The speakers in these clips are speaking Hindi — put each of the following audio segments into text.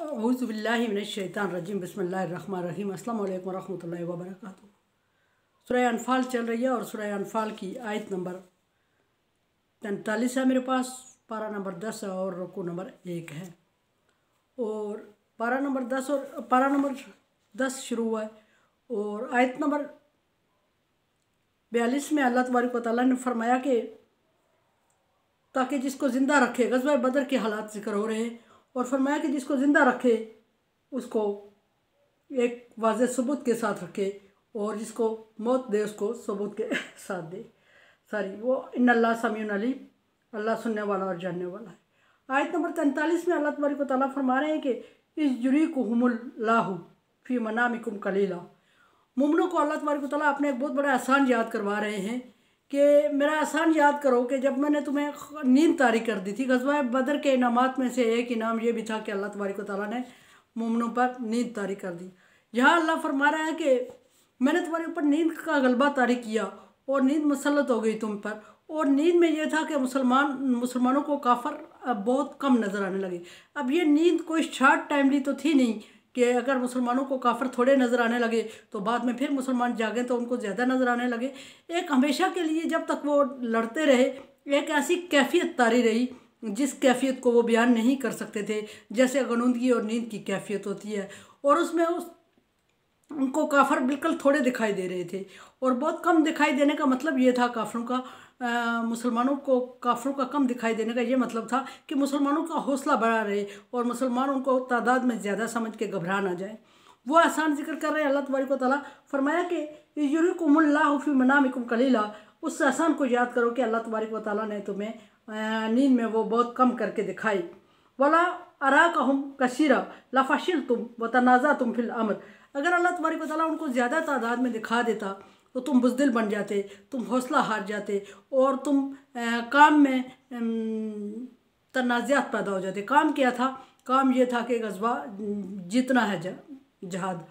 औज़ुबिल्लाहि मिनश्शैतानिर्रजीम बिस्मिल्लाहिर्रहमानिर्रहीम अस्सलामु अलैकुम वरहमतुल्लाहि वबरकातुहू। सूरह अनफाल चल रही है और सूरह अनफाल की आयत नंबर 43 है मेरे पास, पारा नंबर 10 है और रुकू नंबर 1 है। और पारा नंबर 10 शुरू हुआ है और आयत नंबर 42 में अल्लाह तबारक व तआला ने फरमाया कि ताकि जिसको ज़िंदा रखे, ग़ज़वा बदर के हालात ज़िक्र हो रहे हैं और फरमाया कि जिसको ज़िंदा रखे उसको एक वाज़े सबूत के साथ रखे और जिसको मौत दे उसको सबूत के साथ दे। वो इन्नल्लाह समीउन अलीम, अल्लाह सुनने वाला और जानने वाला है। आयत नंबर 43 में अल्लाह तबारक व तआला फरमा रहे हैं कि इस युरीकुहुमुल्लाहु फी मनामिकुम कलीला। मुमिनों को अल्लाह तबारक व तआला अपने एक बहुत बड़ा एहसान याद करवा रहे हैं कि मेरा एहसान याद करो कि जब मैंने तुम्हें नींद तारी कर दी थी। ग़ज़वा बदर के इनामात में से एक इनाम ये भी था कि अल्लाह तबारक व तआला ने मुमिनों पर नींद तारी कर दी। यहाँ अल्लाह फरमा रहा है कि मैंने तुम्हारे ऊपर नींद का गलबा तारी किया और नींद मुसल्लत हो गई तुम पर। और नींद में यह था कि मुसलमानों को काफर बहुत कम नज़र आने लगे। अब ये नींद कोई शॉर्ट टाइमली तो थी नहीं कि अगर मुसलमानों को काफर थोड़े नज़र आने लगे तो बाद में फिर मुसलमान जागें तो उनको ज़्यादा नज़र आने लगे। एक हमेशा के लिए जब तक वो लड़ते रहे एक ऐसी कैफियत तारी रही जिस कैफियत को वो बयान नहीं कर सकते थे, जैसे गनुंदगी और नींद की कैफियत होती है। और उसमें उनको काफर बिल्कुल थोड़े दिखाई दे रहे थे और बहुत कम दिखाई देने का मतलब ये था काफरों का, मुसलमानों को काफरों का कम दिखाई देने का ये मतलब था कि मुसलमानों का हौसला बढ़ा रहे और मुसलमान उनको तादाद में ज़्यादा समझ के घबरा ना जाए। वो आसान जिक्र कर रहे हैं अल्लाह तबारक व तआला। फरमाया कि युरीकुमुल्लाहु फी मनामिकुम कलीला, उस आसान को याद करो कि अल्लाह तबारक व तआला ने तुम्हें नींद में वो बहुत कम करके दिखाई। वला अराकहुम कसीरा लफशिलतुम व तनाज़अतुम फिल अम्र। अगर अल्लाह तबारक व तआला उनको ज़्यादा तादाद में दिखा देता तो तुम बुज़दिल बन जाते, तुम हौसला हार जाते और तुम काम में तनाज़ात पैदा हो जाते। काम क्या था? काम ये था कि ग़ज़वा जीतना है, जहाद,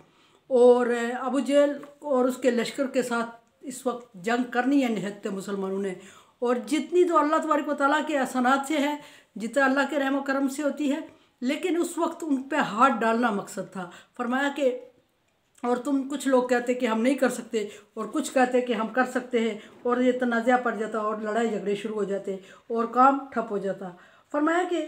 और अबू जहल और उसके लश्कर के साथ इस वक्त जंग करनी है निहत्ते मुसलमानों ने। और जितनी तो अल्लाह तबारक व तआला के एहसानात से है, जितना अल्लाह के रहम करम से होती है, लेकिन उस वक्त उन पर हाथ डालना मकसद था। फरमाया कि और तुम कुछ लोग कहते कि हम नहीं कर सकते और कुछ कहते कि हम कर सकते हैं और ये तनाज़ा पड़ जाता और लड़ाई झगड़े शुरू हो जाते और काम ठप हो जाता। फरमाया कि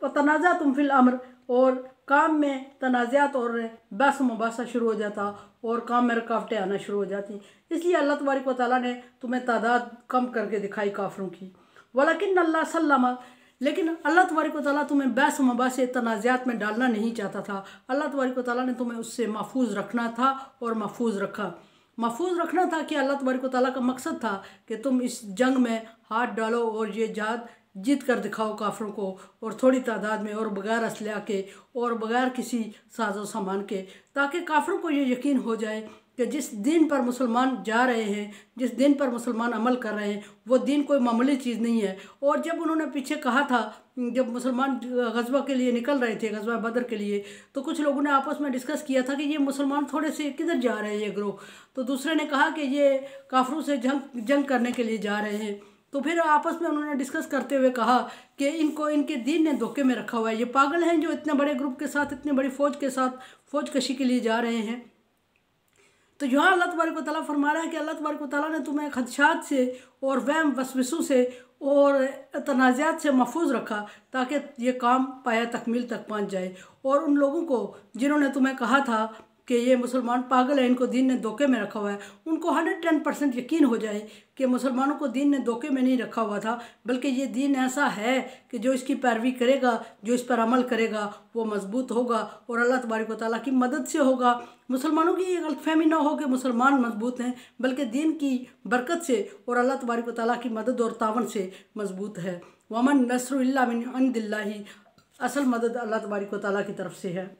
तनाज़ा तुम फिल अम्र, और काम में तनाज़ात और बहस मुबासा शुरू हो जाता और काम में रुकावटें आना शुरू हो जाती। इसलिए अल्लाह तबारक व तआला ने तुम्हें तादाद कम करके दिखाई काफरों की। वलाकिन अल्लाह सल्लमा, लेकिन अल्लाह तबारक व तआला तुम्हें बहस मुबासे तनाज़ात में डालना नहीं चाहता था। अल्लाह तबारक व तआला ने तुम्हें उससे महफूज रखना था और महफूज रखा। महफूज रखना था कि अल्लाह तबारक व तआला का मकसद था कि तुम इस जंग में हाथ डालो और ये जहाद जीत कर दिखाओ काफरों को, और थोड़ी तादाद में और बगैर असलहा के और बगैर किसी साजो सामान के, ताकि काफरों को ये यकीन हो जाए कि जिस दीन पर मुसलमान जा रहे हैं, जिस दीन पर मुसलमान अमल कर रहे हैं, वो दीन कोई मामूली चीज़ नहीं है। और जब उन्होंने पीछे कहा था, जब मुसलमान ग़ज़वा के लिए निकल रहे थे, ग़ज़वा बदर के लिए, तो कुछ लोगों ने आपस में डिस्कस किया था कि ये मुसलमान थोड़े से किधर जा रहे हैं ये ग्रोह। तो दूसरे ने कहा कि ये काफरों से जंग करने के लिए जा रहे हैं। तो फिर आपस में उन्होंने डिस्कस करते हुए कहा कि इनको इनके दीन ने धोखे में रखा हुआ है, ये पागल हैं जो इतने बड़े ग्रुप के साथ, इतनी बड़ी फ़ौज के साथ फ़ौज कशी के लिए जा रहे हैं। तो यहाँ अल्लाह तबारक व तआला फरमा रहा है कि अल्लाह तबारक व तआला ने तुम्हें खदशात से और वहम वसवसों से और तनाज़ात से महफूज रखा ताकि ये काम पाया तकमील तक पहुँच जाए। और उन लोगों को जिन्होंने तुम्हें कहा था कि ये मुसलमान पागल है, इनको दीन ने धोखे में रखा हुआ है, उनको 110% यकीन हो जाए कि मुसलमानों को दीन ने धोखे में नहीं रखा हुआ था, बल्कि ये दीन ऐसा है कि जो इसकी पैरवी करेगा, जो इस पर अमल करेगा, वो मजबूत होगा और अल्लाह तबारक व तआला की मदद से होगा। मुसलमानों की ये गलतफहमी ना हो कि मुसलमान मजबूत हैं, बल्कि दीन की बरकत से और अल्लाह तबारक व तआला की मदद और तावन से मजबूत है। वमन नस्रु इल्ला मिन इंदिल्लाहि, असल मदद अल्लाह तबारक व तआला की तरफ से है।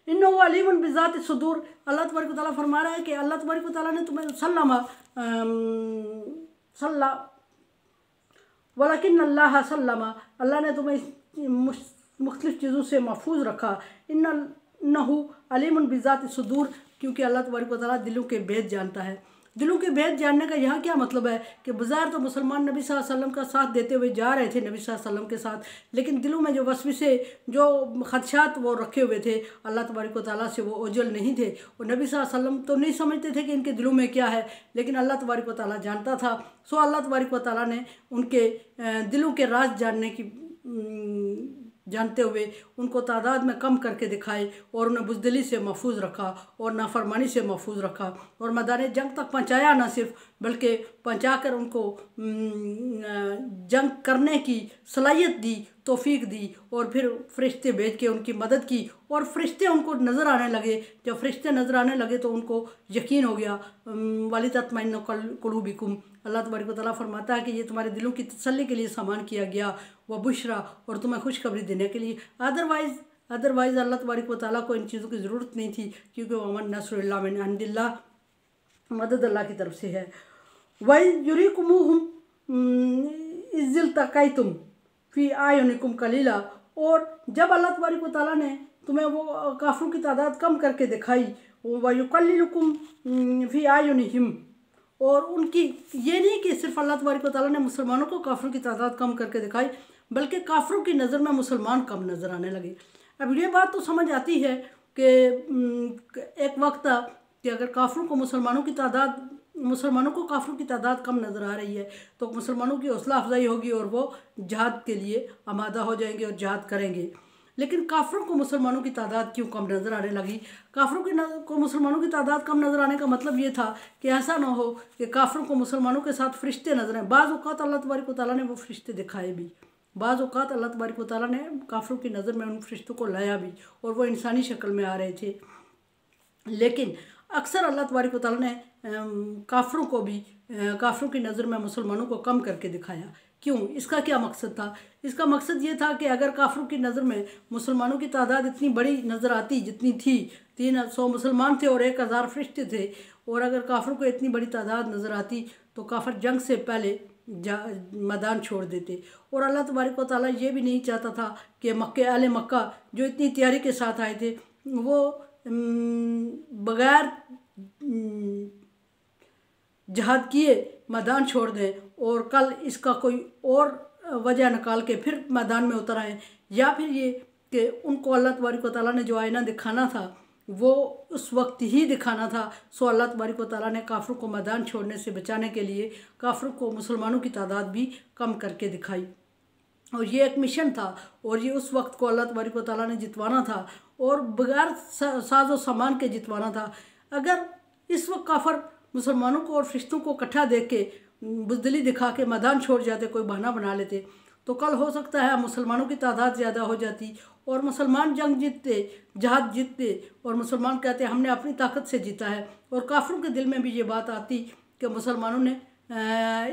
इन्नहु अलीमुन बिज़ाति सुदूर, अल्लाह तबारक व तआला फरमा रहा है कि अल्लाह तबारक व तआला ने तुम्हें वलाकिन अल्लाह सल्लमा, अल्लाह ने तुम्हें मुख्तलिफ़ चीज़ों से महफूज रखा। इन्नहु अलीमुन बिज़ाति सुदूर, क्योंकि अल्लाह तबारक व तआला दिलों के भेद जानता है। दिलों के भेद जानने का यहाँ क्या मतलब है कि बाज़ार तो मुसलमान नबी सल्लल्लाहु अलैहि वसल्लम का साथ देते हुए जा रहे थे नबी सल्लल्लाहु अलैहि वसल्लम के साथ, लेकिन दिलों में जो वसवसे जो खदशात वो रखे हुए थे अल्लाह तबारक व तआला से वो ओझल नहीं थे। और नबी सल्लल्लाहु अलैहि वसल्लम तो नहीं समझते थे कि इनके दिलों में क्या है, लेकिन अल्लाह तबारक व तआला जानता था। सो अल्लाह तबारक व तआला ने उनके दिलों के राज जानते हुए उनको तादाद में कम करके दिखाए और उन्हें बुज़दिली से महफूज रखा और नाफरमानी से महफूज रखा और मैदान जंग तक पहुँचाया, ना सिर्फ बल्कि पहुँचाकर उनको जंग करने की सलाहियत दी, तौफीक दी और फिर फरिश्ते भेज के उनकी मदद की और फरिश्ते उनको नज़र आने लगे। जब फरिश्ते नज़र आने लगे तो उनको यकीन हो गया। वलितत्मइन्नु कुलूबुकुम, अल्लाह तबारक व तआला फरमाता है कि ये तुम्हारे दिलों की तसल्ली के लिए सामान किया गया, व बुशरा, और तुम्हें खुशखबरी देने के लिए। अदरवाइज़ अल्लाह तबारक व तआला को इन चीज़ों की ज़रूरत नहीं थी, क्योंकि वमन नस्रु इल्ला मिन इंदिल्लाह, मदद अल्लाह की तरफ से है। वइज़ युरीकुमुहुम इज़ इल्तक़ैतुम फ़ी आयुनिकुम कलीला, और जब अल्लाह तबारक व तआला ने तुम्हें वो काफिरों की तादाद कम करके दिखाई, व युक़ल्लिलुकुम फ़ी आयुनिहिम, और उनकी ये नहीं कि सिर्फ अल्लाह तबारक व तआला ने मुसलमानों को काफिरों की तादाद कम करके दिखाई, बल्कि काफिरों की नज़र में मुसलमान कम नज़र आने लगे। अब ये बात तो समझ आती है कि एक वक्त था कि अगर काफिरों को मुसलमानों को काफिरों की तादाद कम नज़र आ रही है तो मुसलमानों की हौसला अफजाई होगी और वो जहाद के लिए आमादा हो जाएंगे और जहाद करेंगे। लेकिन काफिरों को मुसलमानों की तादाद क्यों कम नज़र आने लगी? काफिरों को मुसलमानों की तादाद कम नज़र आने का मतलब ये था कि ऐसा ना हो कि काफिरों को मुसलमानों के साथ फरिश्ते नजर आए। बाज़ औक़ात अल्लाह तबारक व तआला ने वो फरिश्ते दिखाए भी, बाज़ औक़ात अल्लाह तबारक व तआला ने काफिरों की नज़र में उन फरिश्तों को लाया भी और वो इंसानी शक्ल में आ रहे थे। लेकिन अक्सर अल्लाह तबारक व तआला ने काफिरों की नज़र में मुसलमानों को कम करके दिखाया। क्यों? इसका क्या मकसद था? इसका मकसद ये था कि अगर काफिरों की नज़र में मुसलमानों की तादाद इतनी बड़ी नज़र आती जितनी थी, 300 मुसलमान थे और 1000 फरिश्ते थे, और अगर काफिरों को इतनी बड़ी तादाद नज़र आती तो काफिर जंग से पहले मैदान छोड़ देते। और अल्लाह तबारक व तआला ये भी नहीं चाहता था कि अहले मक्का जो इतनी तैयारी के साथ आए थे वो बग़ैर जहाद किए मैदान छोड़ दें और कल इसका कोई और वजह निकाल के फिर मैदान में उतर आए, या फिर ये कि उनको अल्लाह तबारक व तआला ने जो आईना दिखाना था वो उस वक्त ही दिखाना था। सो अल्लाह तबारक व तआला ने काफिरों को मैदान छोड़ने से बचाने के लिए काफिरों को मुसलमानों की तादाद भी कम करके दिखाई, और ये एक मिशन था और ये उस वक्त को अल्लाह तबारक व तआला ने जितवाना था और बगैर साजो सामान के जितवाना था। अगर इस वक्त काफिर मुसलमानों को और फरिश्तों को इकट्ठा देख के बुज़दिली दिखा के मैदान छोड़ जाते, कोई बहाना बना लेते, तो कल हो सकता है मुसलमानों की तादाद ज़्यादा हो जाती और मुसलमान जंग जीतते, जहाद जीतते, और मुसलमान कहते हमने अपनी ताकत से जीता है। और काफिरों के दिल में भी ये बात आती कि मुसलमानों ने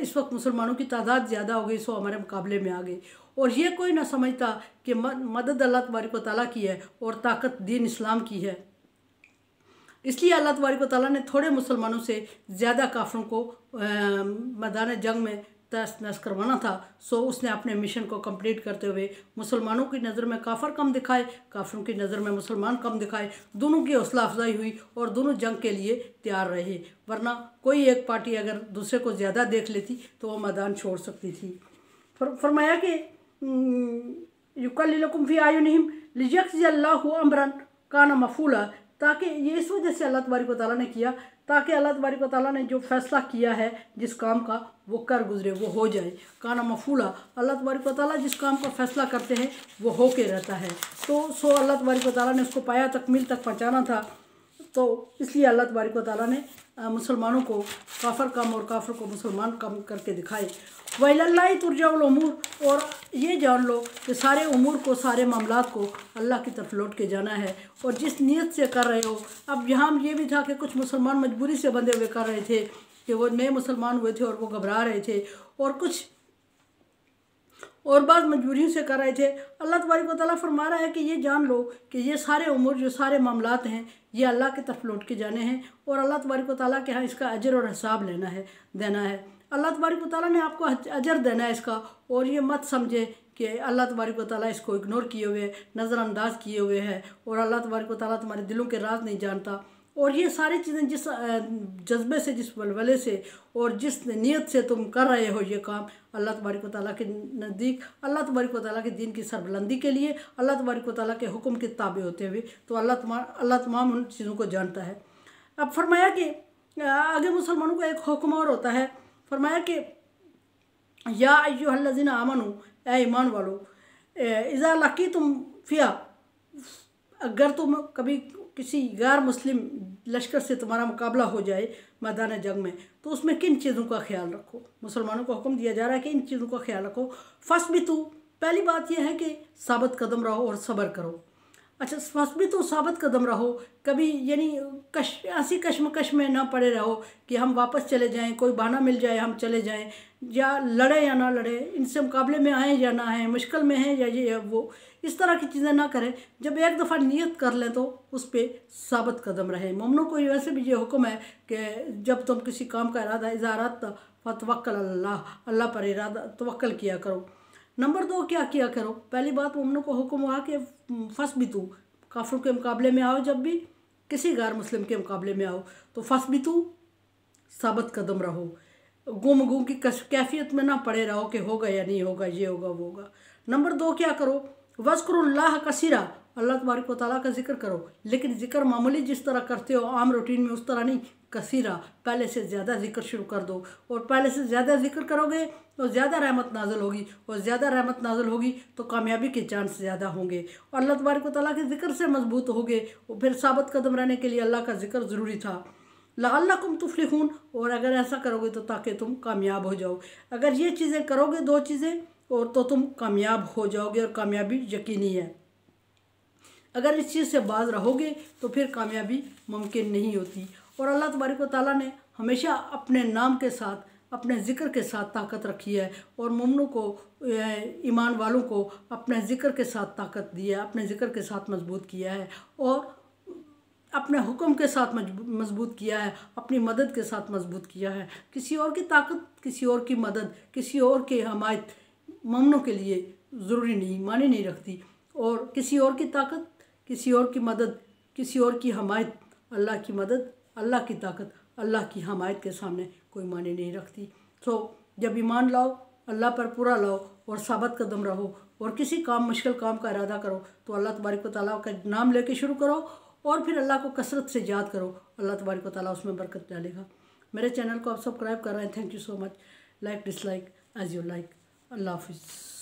इस वक्त मुसलमानों की तादाद ज़्यादा हो गई, सो हमारे मुकाबले में आ गई। और ये कोई ना समझता कि मदद अल्लाह तबारक व तआला की है और ताकत दीन इस्लाम की है। इसलिए अल्लाह तबारक व तआला ने थोड़े मुसलमानों से ज़्यादा काफिरों को मैदान जंग में तहस नहस करवाना था। सो उसने अपने मिशन को कंप्लीट करते हुए मुसलमानों की नज़र में काफिर कम दिखाए, काफिरों की नज़र में मुसलमान कम दिखाए, दोनों की हौसला अफजाई हुई और दोनों जंग के लिए तैयार रहे। वरना कोई एक पार्टी अगर दूसरे को ज़्यादा देख लेती तो वो मैदान छोड़ सकती थी। फरमाया कि युक़ल्लिलुकुम फ़ी आयुनिहिम लियजज़ियल्लाहु अम्रन काना मफ़ूला, ताकि ये इस वजह से अल्लाह तबारक व तआला ने किया ताकि अल्लाह तबारक व तआला ने जो फ़ैसला किया है जिस काम का वो कर गुजरे, वो हो जाए। काना मफ़ूला, अल्लाह तबारक व तआला जिस काम का फ़ैसला करते हैं वो हो के रहता है। तो सो अल्लाह तबारक व तआला ने उसको पाया तकमील तक पहुँचाना था, तो इसलिए अल्लाह तबारक व तआला ने मुसलमानों को काफिर कम और काफिर को मुसलमान कम करके दिखाए। व इलल्लाहि तुरजउल उमूर, और ये जान लो कि सारे उमूर को, सारे मामलात को अल्लाह की तरफ लौट के जाना है और जिस नीयत से कर रहे हो। अब यहाँ ये भी था कि कुछ मुसलमान मजबूरी से बंधे हुए कर रहे थे कि वो नए मुसलमान हुए थे और वो घबरा रहे थे, और कुछ और बात मजबूरियों से कर रहे थे। अल्लाह तबारक व तआला फरमा रहा है कि ये जान लो कि ये सारे उमूर, जो सारे मामलात हैं, ये अल्लाह की तरफ लौट के जाने हैं और अल्लाह तबारक व तआला के यहाँ इसका अजर और हिसाब देना है। अल्लाह तबारक व तआला ने आपको अजर देना है इसका, और ये मत समझे कि अल्लाह तबारक व तआला इसको इग्नोर किए हुए, नज़रअंदाज किए हुए है और अल्लाह तबारक व तआला तुम्हारे दिलों के राज नहीं जानता। और ये सारी चीज़ें जिस जज्बे से, जिस वलवले से और जिस नीयत से तुम कर रहे हो ये काम, अल्लाह तबारक व तआला के नज़दीक, अल्लाह तबारक व तआला के दीन की सरबुलंदी के लिए, अल्लाह तबारक व तआला के हुक्म के ताबे होते हुए, तो अल्लाह तमाम उन चीज़ों को जानता है। अब फरमाया कि आगे मुसलमानों का एक हुक्म और होता है, फरमाया कि या अय्युहल्लज़ीना आमनू, ए ईमान वालो, इज़ा लक़ीतुम फ़िया, अगर तुम कभी किसी गैर मुस्लिम लश्कर से तुम्हारा मुकाबला हो जाए मैदान जंग में, तो उसमें किन चीज़ों का ख्याल रखो। मुसलमानों को हुक्म दिया जा रहा है कि इन चीज़ों का ख्याल रखो। फस्बितू, पहली बात यह है कि साबित कदम रहो और सब्र करो। अच्छा, फस्बितू, साबित कदम रहो, कभी यानी ऐसी कश्मकश में ना पड़े रहो कि हम वापस चले जाएं, कोई बहाना मिल जाए हम चले जाएं, या लड़े या ना लड़े, इनसे मुकाबले में आए या ना आए, मुश्किल में है या ये या वो, इस तरह की चीज़ें ना करें। जब एक दफ़ा नियत कर लें तो उस पर साबित कदम रहे। मोमिनों को वैसे भी ये हुक्म है कि जब तुम किसी काम का इरादा इज़ारत फतवक्कल अल्लाह, अल्लाह पर इरादा तवक्कल किया करो। नंबर 2, क्या किया करो, पहली बात मोमिनों को हुक्म हुआ कि फस्बितू, काफिरों के मुकाबले में आओ, जब भी किसी गैर मुस्लिम के मुकाबले में आओ तो फस्बितू, साबित कदम रहो, गुम की कैफियत में ना पड़े रहो कि होगा या नहीं होगा, ये होगा वो होगा। नंबर 2, क्या करो, वज़्कुरुल्लाह कसीरा, अल्लाह तबारक व तआला का जिक्र करो, लेकिन जिक्र मामूली जिस तरह करते हो आम रूटीन में उस तरह नहीं, कसीरा, पहले से ज़्यादा जिक्र शुरू कर दो। और पहले से ज़्यादा जिक्र करोगे तो ज़्यादा रहमत नाज़िल होगी, और ज़्यादा रहमत नाज़िल होगी तो कामयाबी के चांस ज़्यादा होंगे, और अल्लाह तबारक व तआला के जिक्र से मजबूत होगे। और फिर साबित कदम रहने के लिए अल्लाह का जिक्र ज़रूरी था। लअल्लकुम तुफ्लिहून, और अगर ऐसा करोगे तो ताकि तुम कामयाब हो जाओ। अगर ये चीज़ें करोगे, 2 चीज़ें, और तो तुम कामयाब हो जाओगे, और कामयाबी यकीनी है। अगर इस चीज़ से बाज रहोगे तो फिर कामयाबी मुमकिन नहीं होती। और अल्लाह तबारक व तआला ने हमेशा अपने नाम के साथ, अपने ज़िक्र के साथ ताकत रखी है, और मोमिनों को, ईमान वालों को अपने ज़िक्र के साथ ताकत दी है, अपने ज़िक्र के साथ मजबूत किया है, और अपने हुक्म के साथ मजबूत किया है, अपनी मदद के साथ मजबूत किया है। किसी और की ताकत, किसी और की मदद, किसी और की हमायत मोमिनों के लिए ज़रूरी नहीं, मानी नहीं रखती। और किसी और की ताकत, किसी और की मदद, किसी और की हमायत, अल्लाह की मदद, अल्लाह की ताकत, अल्लाह की हमायत के सामने कोई मानी नहीं रखती। तो जब ईमान लाओ, अल्लाह पर पूरा लाओ, और साबित कदम रहो, और किसी काम, मुश्किल काम का इरादा करो तो अल्लाह तबारक व तआला का नाम लेके शुरू करो, और फिर अल्लाह को कसरत से याद करो, अल्लाह तबारक व तआला उसमें बरकत डालेगा। मेरे चैनल को आप सब्सक्राइब कर रहे हैं, thank you so much. Like dislike as you like. अल्लाह हाफिज़।